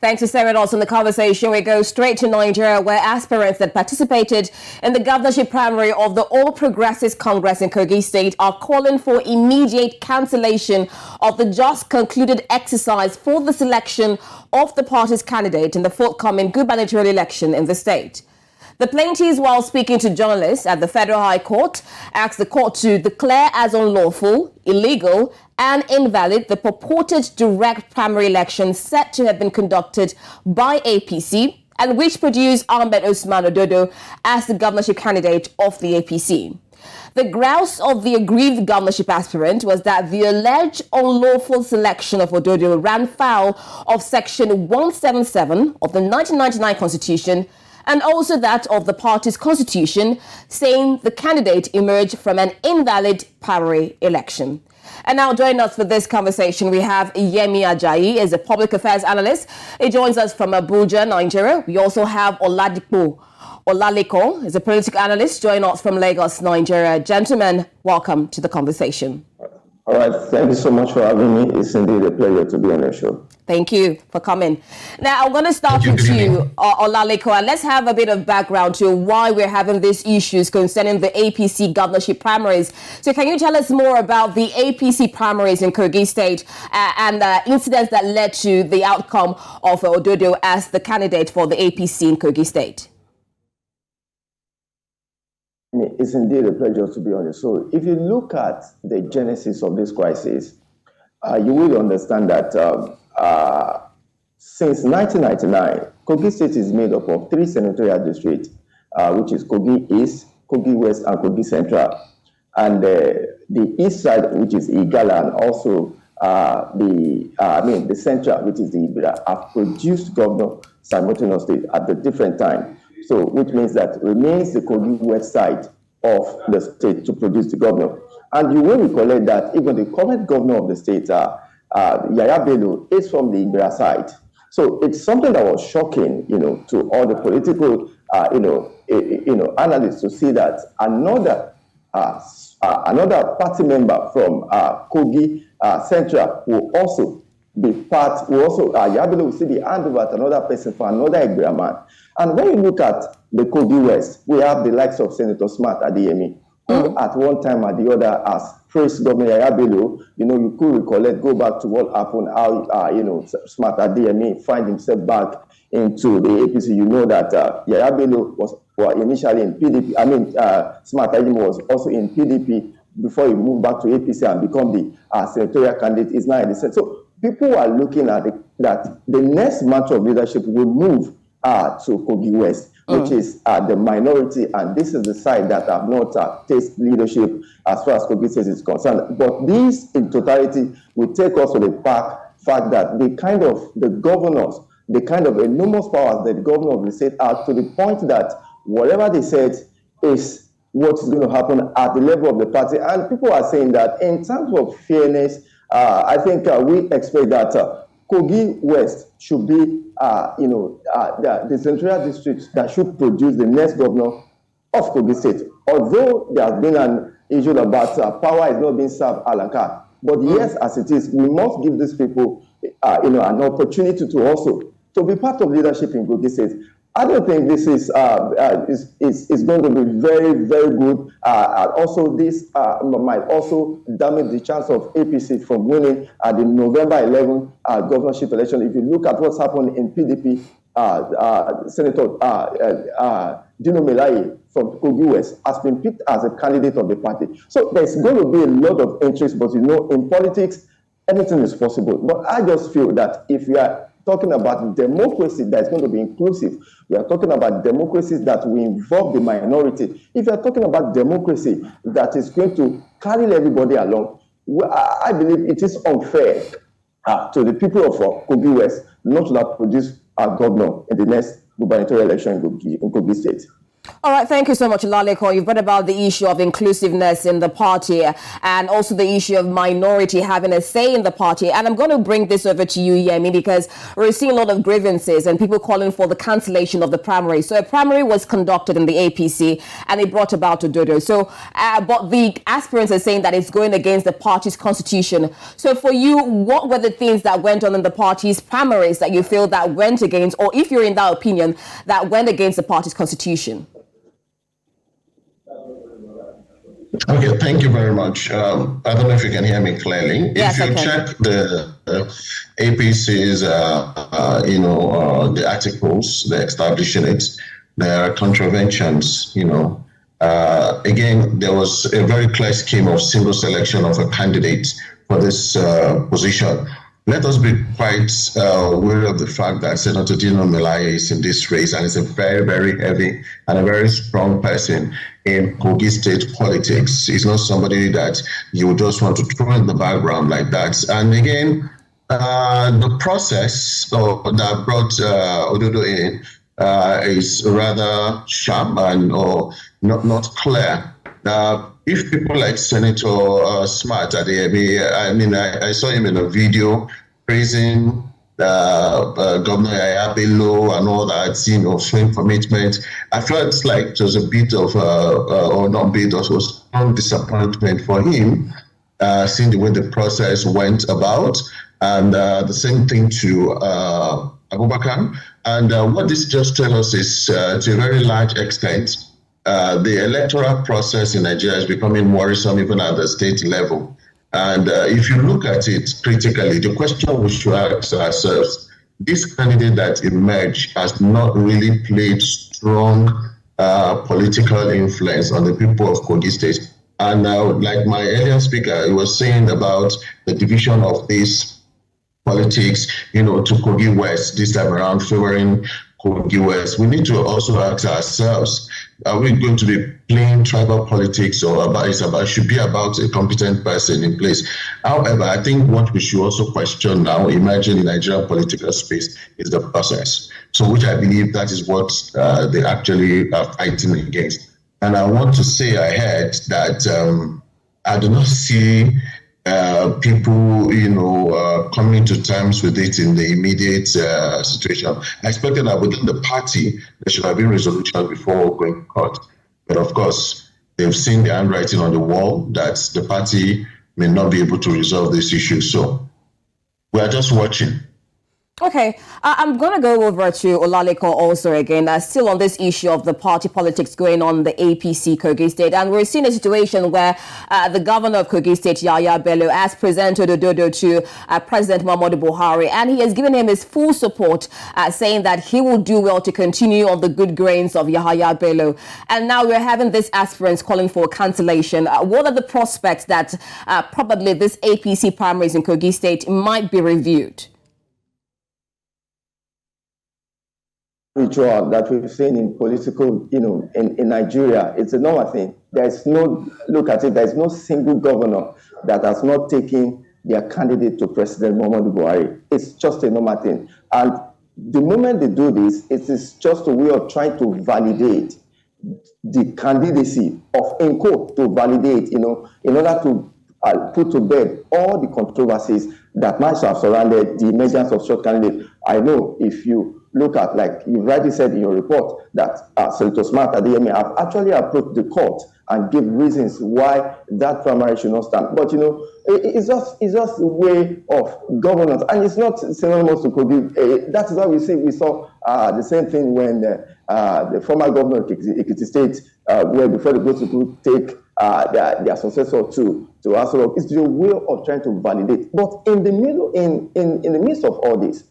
Thanks for sharing us in the conversation. We go straight to Nigeria, where aspirants that participated in the governorship primary of the All Progressives Congress in Kogi State are calling for immediate cancellation of the just concluded exercise for the selection of the party's candidate in the forthcoming gubernatorial election in the state. The plaintiffs, while speaking to journalists at the Federal High Court, asked the court to declare as unlawful, illegal, and invalid the purported direct primary election set to have been conducted by APC and which produced Ahmed Usman Ododo as the governorship candidate of the APC. The grouse of the aggrieved governorship aspirant was that the alleged unlawful selection of Ododo ran foul of Section 177 of the 1999 Constitution and also that of the party's constitution, saying the candidate emerged from an invalid primary election. And now joining us for this conversation, we have Yemi Ajayi, is a public affairs analyst. He joins us from Abuja, Nigeria. We also have Olaleko, is a political analyst, joining us from Lagos, Nigeria. Gentlemen, welcome to the conversation. All right, thank you so much for having me. It's indeed a pleasure to be on your show. Thank you for coming. Now, I'm going to start with you, Olaleko, and let's have a bit of background to why we're having these issues concerning the APC governorship primaries. So can you tell us more about the APC primaries in Kogi State and the incidents that led to the outcome of Ododo as the candidate for the APC in Kogi State? It's indeed a pleasure to be on your show. If you look at the genesis of this crisis, you will understand that since 1999, Kogi State is made up of 3 senatorial districts, which is Kogi East, Kogi West, and Kogi Central. And the east side, which is Igala, and also the central, which is the Ibira, have produced governor simultaneously at the different time. So, which means that remains the Kogi West side of the state to produce the governor. And you will recollect that even the current governor of the state, Yaya Bello, is from the Ibira side. So it's something that was shocking, to all the political, analysts to see that another party member from Kogi Central will also be part. Yaya Bello will still be handed over to another person for another Ibira man. And when you look at the Kogi West, we have the likes of Senator Smart Adeyemi, who at one time or the other has praised Governor Yaya Bello. You could recollect, go back to what happened, how, Smart Adeyemi find himself back into the APC. You know that Yaya Bello was initially in PDP. Smart Adeyemi was also in PDP before he moved back to APC and become the senatorial candidate. Is now in the Senate. So people are looking at that the next match of leadership will move to Kogi West, which is the minority, and this is the side that have not tasted leadership as far as Kogi State is concerned. But these, in totality, will take us to the fact that the kind of enormous powers that the governor of the state have, to the point that whatever they said is what is going to happen at the level of the party. And people are saying that in terms of fairness, I think we expect that Kogi West should be, the central district that should produce the next governor of Kogi State. Although there has been an issue about power is not being served a la carte, but yes, as it is, we must give these people, an opportunity to also to be part of leadership in Kogi State. I don't think this is going to be very, very good. Also, this might also damage the chance of APC from winning the November 11 governorship election. If you look at what's happened in PDP, Senator Dino Melaye from Kogi West has been picked as a candidate of the party. So there's going to be a lot of interest, but in politics, anything is possible. But I just feel that if we are talking about democracy that is going to be inclusive, we are talking about democracies that will involve the minority. If you are talking about democracy that is going to carry everybody along, I believe it is unfair to the people of Kogi West not to have produced a governor in the next gubernatorial election in Kogi State. All right, thank you so much, Laleko. You've read about the issue of inclusiveness in the party and also the issue of minority having a say in the party. And I'm going to bring this over to you, Yemi, because we're seeing a lot of grievances and people calling for the cancellation of the primary. So a primary was conducted in the APC and it brought about Ododo. So, but the aspirants are saying that it's going against the party's constitution. So for you, what were the things that went on in the party's primaries that you feel that went against, or if you're in that opinion, that went against the party's constitution? Okay, thank you very much. I don't know if you can hear me clearly. Yes, if you check the APC's, the articles, they're establishing it, there are contraventions, again, there was a very clear scheme of single selection of a candidate for this position. Let us be quite aware of the fact that Senator Dino Melaya is in this race and is a very, very heavy and a very strong person in Kogi State politics. He's not somebody that you just want to throw in the background like that. And again, the process that brought Ododo in is rather sharp and not clear. If people like Senator Smart at the I saw him in a video praising Governor Yaya Bello and all that, showing commitment. I felt like it was a bit of, or not bit, it was some disappointment for him, seeing the way the process went about, and the same thing to Abubakar. And what this just tells us is, to a very large extent, the electoral process in Nigeria is becoming worrisome even at the state level. And if you look at it critically, the question we should ask ourselves, this candidate that emerged has not really played strong political influence on the people of Kogi State. And like my earlier speaker, he was saying about the division of this politics, to Kogi West, this time around favoring Kogi West. We need to also ask ourselves, are we going to be playing tribal politics, or should be about a competent person in place? However, I think what we should also question now, imagine in Nigerian political space, is the process. So which I believe that is what they actually are fighting against. And I want to say ahead that I do not see people, coming to terms with it in the immediate situation. I expected that within the party, there should have been resolution before going to court. But of course, they've seen the handwriting on the wall that the party may not be able to resolve this issue. So we are just watching. Okay, I'm going to go over to Olaleko also again, still on this issue of the party politics going on in the APC Kogi State. And we're seeing a situation where the governor of Kogi State, Yaya Bello, has presented Ododo to President Muhammadu Buhari, and he has given him his full support, saying that he will do well to continue on the good grains of Yaya Bello. And now we're having these aspirants calling for cancellation. What are the prospects that probably this APC primaries in Kogi State might be reviewed? Ritual that we've seen in political, in Nigeria, it's a normal thing. There's no, look at it, there's no single governor that has not taken their candidate to President Muhammadu Buhari. It's just a normal thing. And the moment they do this, it is just a way of trying to validate the candidacy of INCO, to validate, in order to put to bed all the controversies that might have surrounded the emergence of short candidates. I know if you look at, like you rightly said in your report, that Senator Smart at the EMA have actually approached the court and give reasons why that primary should not stand. But it's just a way of governance, and it's not synonymous to Kogi. That is why we saw the same thing when the former governor of Ekiti State, where before they go to take their successor to Asoro. It's a way of trying to validate. But in the middle, in the midst of all this,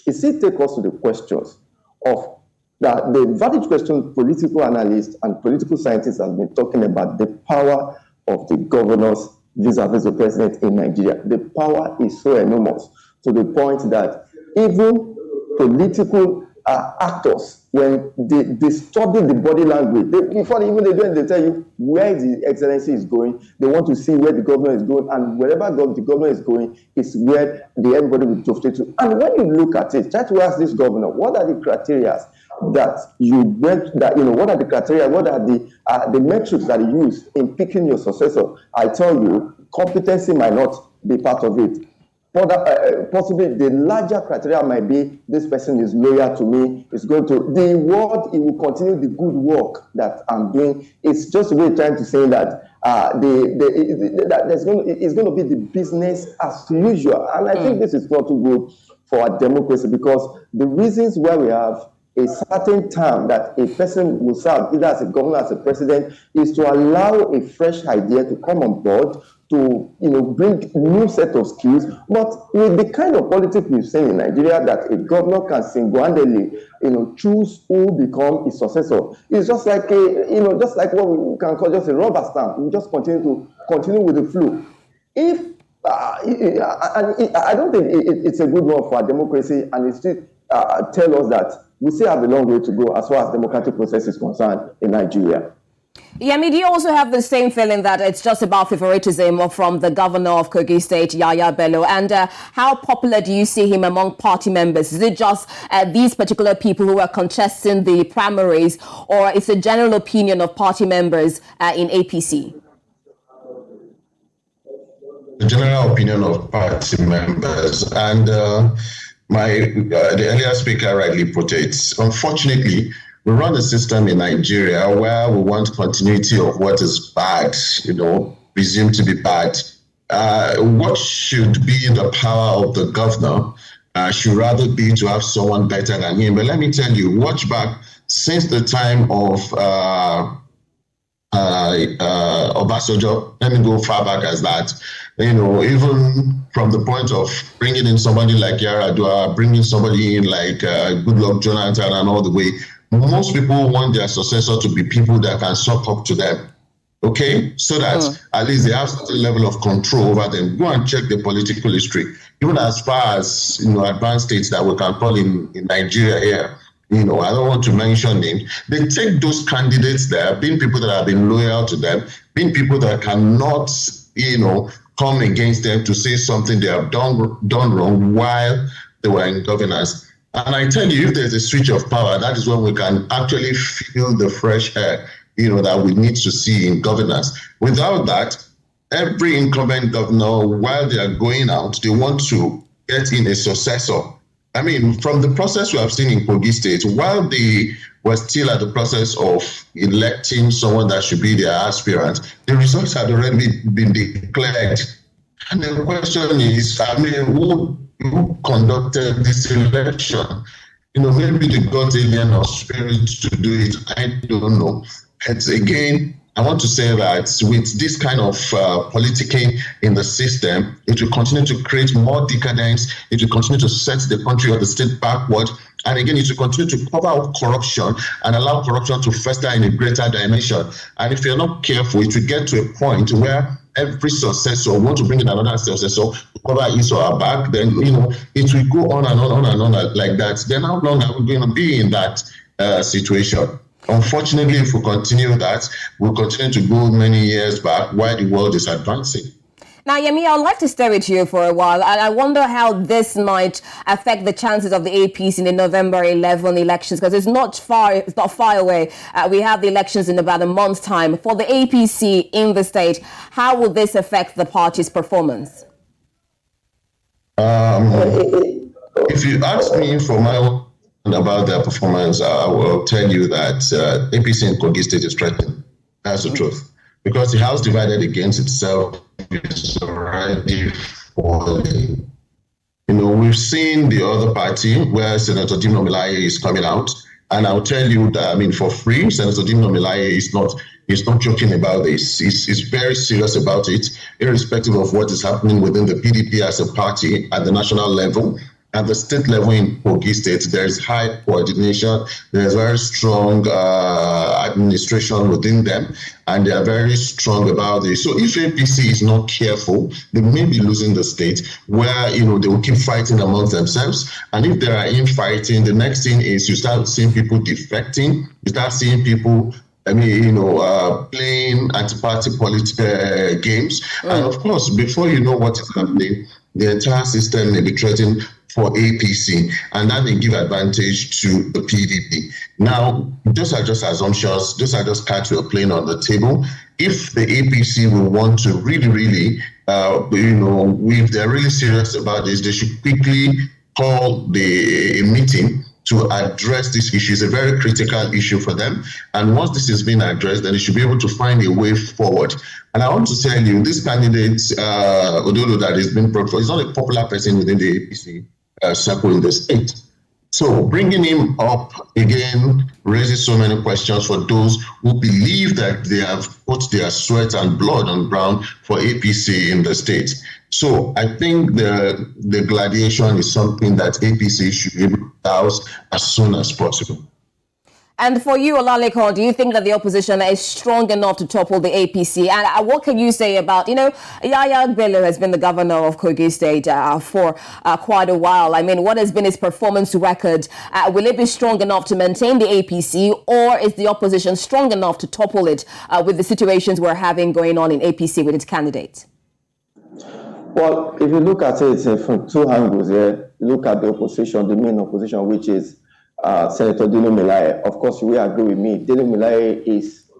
it still takes us to the questions of the valid question political analysts and political scientists have been talking about: the power of the governors vis-a-vis the president in Nigeria. The power is so enormous to the point that even political actors, when they study the body language, before even they do it, they tell you where the excellency is going. They want to see where the governor is going, and wherever the governor is going is where everybody will drove to. And when you look at it, try to ask this governor, what are the criteria that you went, that, what are the criteria, what are the metrics that you use in picking your successor, I tell you, competency might not be part of it. Possibly the larger criteria might be this person is loyal to me, is going to the word, it will continue the good work that I'm doing. It's just a way trying to say that it's going to be the business as usual. And I think this is not too good for our democracy, because the reasons why we have a certain term that a person will serve, either as a governor, as a president, is to allow a fresh idea to come on board, to bring new set of skills. But with the kind of politics we've seen in Nigeria, that a governor can single-handedly choose who become his successor, it's just like just like what we can call just a rubber stamp. We just continue with the flow. I don't think it's a good one for our democracy, and it still tell us that we still have a long way to go as far as democratic process is concerned in Nigeria. Yemi, do you also have the same feeling that it's just about favoritism from the governor of Kogi State, Yaya Bello? And how popular do you see him among party members? Is it just these particular people who are contesting the primaries, or is the general opinion of party members in APC? The general opinion of party members, and the earlier speaker rightly put it, unfortunately, we run a system in Nigeria where we want continuity of what is bad, presumed to be bad. What should be the power of the governor should rather be to have someone better than him. But let me tell you, watch back since the time of Obasanjo, let me go far back as that. Even from the point of bringing in somebody like Yaradua, bringing somebody in like Goodluck Jonathan and all the way, most people want their successor to be people that can suck up to them, okay? So that at least they have certain level of control over them. Go and check the political history. Even as far as, advanced states that we can call in Nigeria here, I don't want to mention names. They take those candidates there, being people that have been loyal to them, being people that cannot, come against them to say something they have done wrong while they were in governance. And I tell you, if there's a switch of power, that is when we can actually feel the fresh air, that we need to see in governance. Without that, every incumbent governor, while they are going out, they want to get in a successor. I mean, from the process we have seen in Kogi State, while they were still at the process of electing someone that should be their aspirant, the results had already been declared. And the question is, who conducted this election? Maybe they got alien or spirit to do it. I don't know. But again, I want to say that with this kind of politicking in the system, it will continue to create more decadence. It will continue to set the country or the state backward. And again, it will continue to cover up corruption and allow corruption to fester in a greater dimension. And if you're not careful, it will get to a point where every successor want to bring in another successor to cover his or her back. Then, it will go on and on and on like that. Then how long are we going to be in that situation? Unfortunately, if we continue that, we'll continue to go many years back while the world is advancing. Now, Yemi, I'd like to stay with you for a while, and I wonder how this might affect the chances of the APC in the November 11 elections, because it's not far away. We have the elections in about a month's time. For the APC in the state, how will this affect the party's performance? If you ask me for my own about their performance, I will tell you that APC in Kogi State is threatened. That's the truth. Because the house divided against itself is already falling. We've seen the other party where Senator Dino Melaye is coming out. And I'll tell you that, for free, Senator Dino Melaye is not joking about this. He's very serious about it, irrespective of what is happening within the PDP as a party at the national level. At the state level in Kogi State, there is high coordination, there's very strong administration within them, and they are very strong about this. So if APC is not careful, they may be losing the state where, they will keep fighting amongst themselves. And if there are infighting, the next thing is you start seeing people defecting, you start seeing people playing anti-party political games. And of course, before you know what is happening, the entire system may be threatened for APC, and that may give advantage to the PDP. Now, those are just assumptions. Those are just cards we're playing on the table. If the APC will want to really, if they're really serious about this, they should quickly call a meeting to address this issue. It's a very critical issue for them. And once this is being addressed, then they should be able to find a way forward. And I want to tell you, this candidate, Ododo, that has been brought forward, is not a popular person within the APC circle in the state. So bringing him up again raises so many questions for those who believe that they have put their sweat and blood on ground for APC in the state. So I think the gladiation is something that APC should be able to douse as soon as possible. And for you, Olaleko, do you think that the opposition is strong enough to topple the APC? And what can you say about, Yaya Bello has been the governor of Kogi State for quite a while. I mean, what has been his performance record? Will it be strong enough to maintain the APC, or is the opposition strong enough to topple it with the situations we're having going on in APC with its candidates? Well, if you look at it from two angles here, look at the opposition, the main opposition, which is Senator Dino Melaye. Of course, you will agree with me. Dino Melaye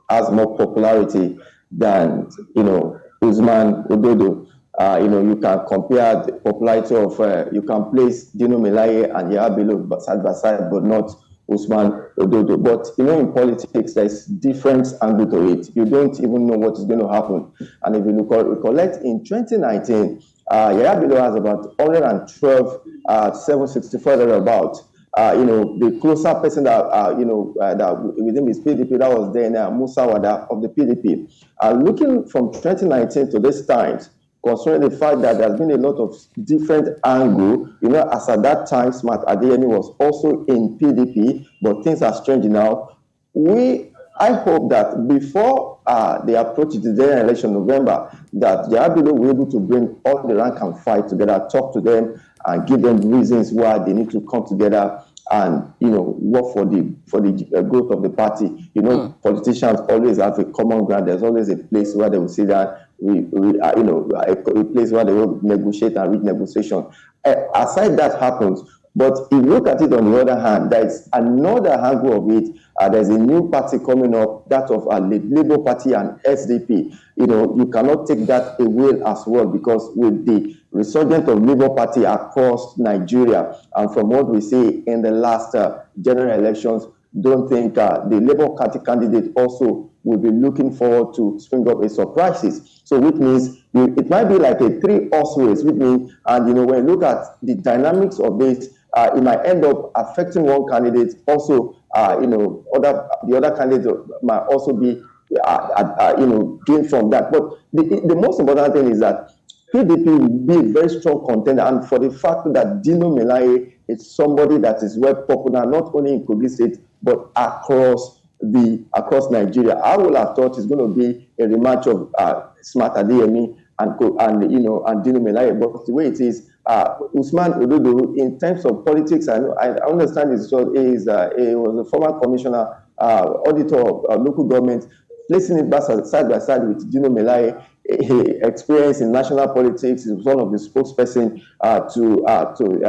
has more popularity than, Usman Ododo. You can compare the popularity of, you can place Dino Melaye and Yaya Bello side by side, but not Usman Ododo. But, in politics, there's different angle to it. You don't even know what is going to happen. And if you recollect, in 2019, Yaya Bello has about 112, 764 about. The closer person that, that within his PDP that was there now, Musa Wada of the PDP. Looking from 2019 to this time, concerning the fact that there's been a lot of different angle, as at that time, Smart Adeyemi was also in PDP, but things are changing now. I hope that before they approach the general election in November, that Yaya Bello will be able to bring all the rank and file together, talk to them, and give them reasons why they need to come together and work for the growth of the party. Politicians always have a common ground. There's always a place where they will sit down, a place where they will negotiate and reach negotiation. Aside that happens, but if you look at it on the other hand, there's another angle of it. There's a new party coming up, that of Labour Party and SDP. You cannot take that away as well, because with the resurgence of Labour Party across Nigeria, and from what we see in the last general elections, don't think the Labour Party candidate also will be looking forward to spring up a surprises. So which means it might be like a 3-horse race, which means, and when you look at the dynamics of this, it might end up affecting one candidate. Also, the other candidate might also be, gain from that. But the most important thing is that PDP will be a very strong contender, and for the fact that Dino Melaye is somebody that is well popular, not only in Kogi State, but across Nigeria. I would have thought it's going to be a rematch of Smart Adeyemi and Dino Melaye. But the way it is, Usman Ododo, in terms of politics, I understand he was a former commissioner, auditor of local government, placing it side by side with Dino Melaye. Experience in national politics. He was one of the spokesperson to Atiku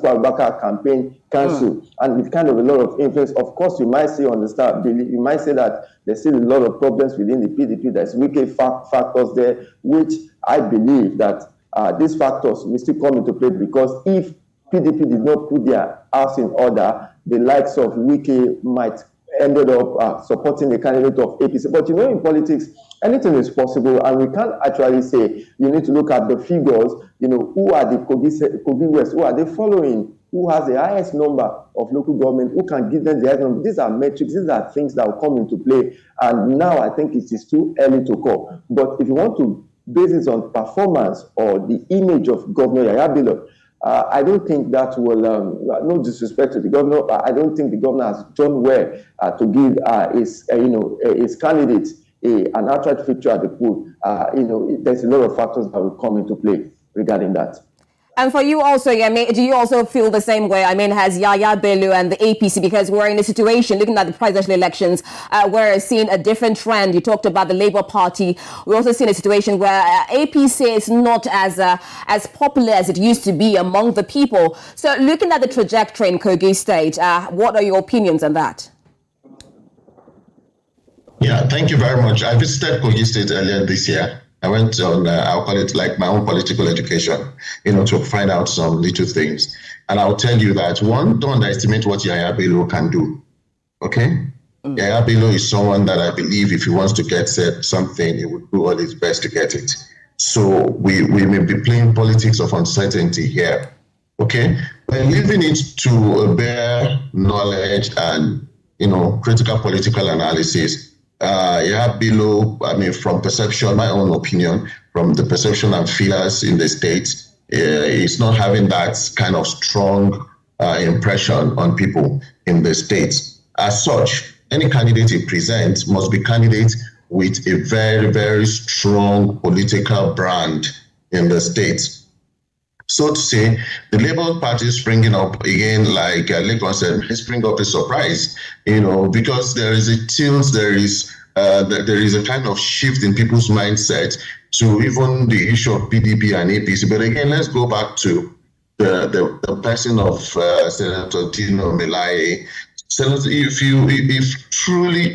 Abubakar campaign council, and with kind of a lot of influence. Of course, you might say you might say that there's still a lot of problems within the PDP. There's wicked factors there, which I believe that these factors will still come into play, because if PDP did not put their house in order, the likes of Wike might ended up supporting the candidate of APC. But in politics, anything is possible, and we can't actually say. You need to look at the figures. Who are the Kogi West? Who are they following? Who has the highest number of local government? Who can give them the highest number? These are metrics. These are things that will come into play. And now I think it is too early to call. But if you want to base it on performance or the image of Governor Yaya Bello, I don't think that will, no disrespect to the governor, I don't think the governor has done well to give his candidate an outright victory at the poll. There's a lot of factors that will come into play regarding that. And for you also, do you also feel the same way? I mean, has Yaya Bello and the APC, because we're in a situation, looking at the presidential elections, we're seeing a different trend. You talked about the Labour Party. We're also seeing a situation where APC is not as popular as it used to be among the people. So looking at the trajectory in Kogi State, what are your opinions on that? Yeah, thank you very much. I visited Kogi State earlier this year. I went on, I'll call it like my own political education, to find out some little things. And I'll tell you that, one, don't underestimate what Yaya Bello can do, okay? Yaya Bello is someone that I believe if he wants to get something, he would do all his best to get it. So we may be playing politics of uncertainty here, okay? But leaving it to bare knowledge and, critical political analysis, Yaya Bello, from perception, my own opinion, from the perception and feelers in the state, is not having that kind of strong impression on people in the state. As such, any candidate he presents must be candidate with a very, very strong political brand in the state. So to say, the Labour Party is springing up again, like Lagos said, spring up a surprise, because there is a tilt, there is a kind of shift in people's mindset to even the issue of PDP and APC. But again, let's go back to the person of Senator Dino Melaye. Senator, if truly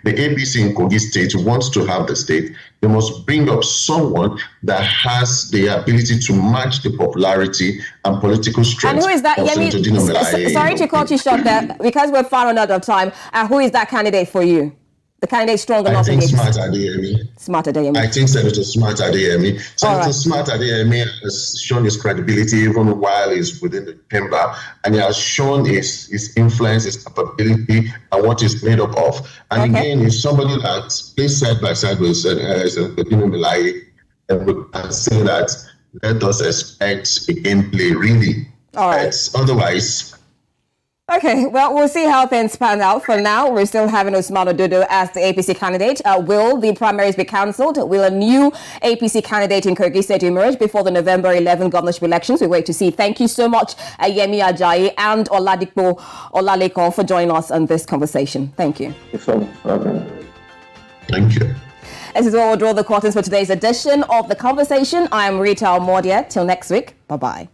the APC in Kogi State wants to have the state, they must bring up someone that has the ability to match the popularity and political strength. And who is that? Of Senator Dino Melaye. Sorry to cut you short there, because we're far out of time. Who is that candidate for you? The candidate strong enough? I think Smart Adeyemi. Smart Adeyemi. I think Senator Smart Adeyemi. Senator Smart Adeyemi has shown his credibility even while he's within the chamber, and he has shown his influence, his capability, and what he's made up of. And again, if somebody that plays side by side with Senator Dino Melaye, and we can say that let us expect a gameplay, really. All right. Otherwise. Okay, well, we'll see how things pan out. For now, we're still having Usman Ododo as the APC candidate. Will the primaries be cancelled? Will a new APC candidate in Kogi State emerge before the November 11 governorship elections? We wait to see. Thank you so much, Yemi Ajayi and Oladipo Olalekon, for joining us on this conversation. Thank you. Thank you. This is where we'll draw the curtains for today's edition of The Conversation. I am Rita Almordia. Till next week, bye-bye.